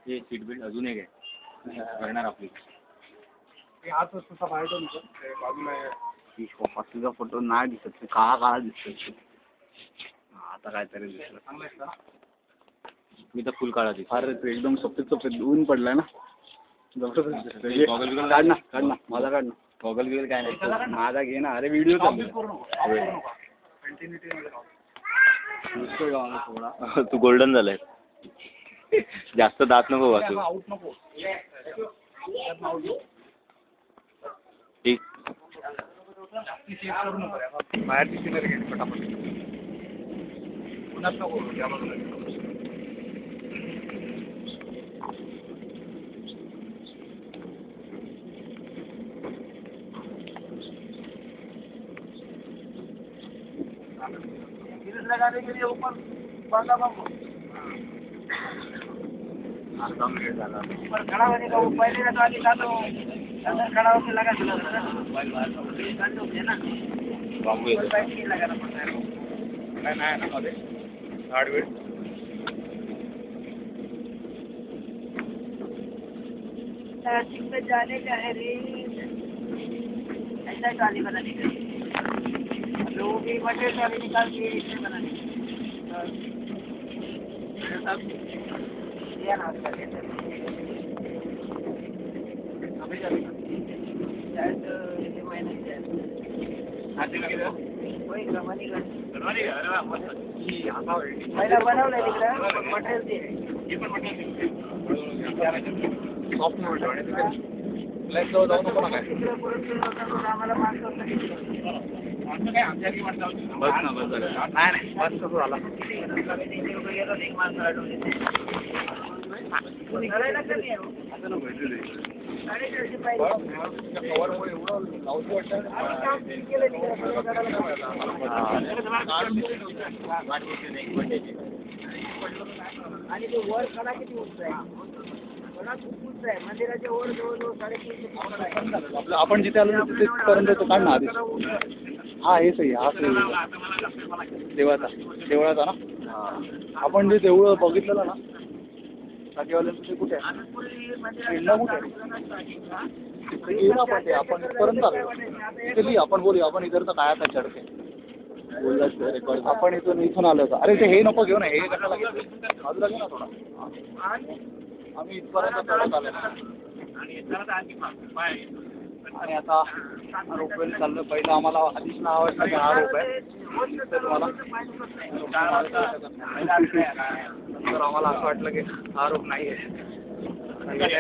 हे seat belt अजून एक आहे करणार आपली हाच तुझा फायदा बाजूला तुझा फोटो नाही दिसत काळा काळा दिसतो. आता काहीतरी दिसलं मी तर फुल काळा दिसतो. अरे एकदम सफेद सफेद ऊन पडलाय ना. काढ ना काढ ना माझा काढ ना. गॉगल बिगल काय नाही माझा घे ना. अरे व्हिडिओ थोडा तू गोल्डन झालाय. जास्त दात नको वाचू. ठीक बाहेरची सिनरी घे पटापट. पुन्हा नको त्या बाजूला. लगाने के लिए ऊपर बांधा बाबू ऊपर खड़ा होने का वो पहले तो आगे था तो अंदर खड़ा होकर लगा चला था ना बांबू नहीं लगाना पड़ता है ना ना मध्ये हार्डवेयर ट्रैफिक में जाने का है रे ऐसा ट्रॉली बनाने का लोगों की बटे ट्रॉली निकाल के इसे बनाने दिया ना अभी चलेगा शायद ये महीने आते लगे कोई कमानी का अरे वाह मस्त पहिला बनवलंय तिकडं मटेरियल ते हे पण मटेरियल सॉफ्ट मोड आणि ब्लॅक जाऊ नको ना काय तिकडे परत आम्हाला माणसं काय आमच्या की म्हणतात बस ना बस नाही नाही बस कसं झाला एक माणसाला असं भेटले आणि ते वर कडा किती उंच आहे कडा खूप उंच आहे मंदिराच्या वर जवळजवळ 350 आपलं आपण जिथे आलो तिथे पर्यंत तो काढ ना आधी. हा हेच आहे हा देवळाचा ना. आपण जे देऊळ बघितलेलं ना टाकीवाल्यांचं ते कुठे आहे कुठे आपण ते आपण पर्यंत आलो तिथे आपण बोलूया. आपण इकडचा काय आता चढते रेकॉर्ड आपण इथून आलो होतो. अरे ते हे नको घेऊ ना हे कशाला घेतो बाजूला घे ना थोडा. आम्ही इथपर्यंत चढत आलो आणि आता रोपवेला चाललो. पहिलं आम्हाला आधीच नाव आवडलं की हा रोप आहे तुम्हाला तर आम्हाला असं वाटलं की हा रोप नाही आहे.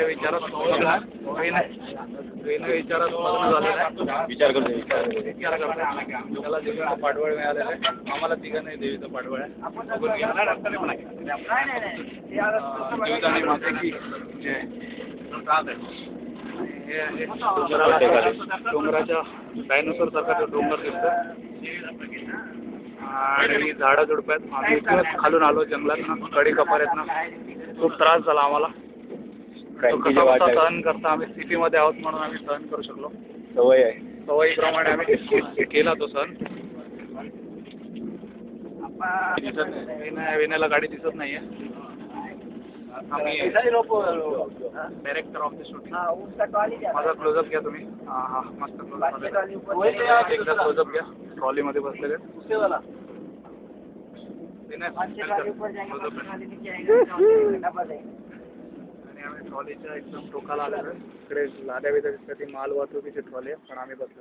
विचारात विचार करतो त्याला देवीचं पाठवळ मिळालेलं आहे. आम्हाला तिघं नाही देवीचं पाठवळ आहे. आणि मातेची जय. डोंगराच्या डायनोसर सारखा तो डोंगर दिसतो आणि झाडं झुडप आहेत. आम्ही इथूनच खालून आलो जंगलात कडी कपाऱ्यात ना. खूप त्रास झाला आम्हाला. सहन करता आम्ही सिटीमध्ये आहोत म्हणून आम्ही सहन करू शकलो. सवय आहे सवयीप्रमाणे आम्ही केला तो सहन. विनयला गाडी दिसत नाहीये. आम्ही डायरेक्टर ऑफ द शूटिंग. माझा क्लोजअप घ्या तुम्ही. हां हां मस्त क्लोजअप एकदा क्लोजअप घ्या. ट्रॉलीमध्ये बसलेले आणि आम्ही ट्रॉलीच्या एकदम टोकाला आलेलो. इकडे लाद्या विद्या दिसतात ती माल वाहतुकीची ट्रॉली आहे पण आम्ही बसलो.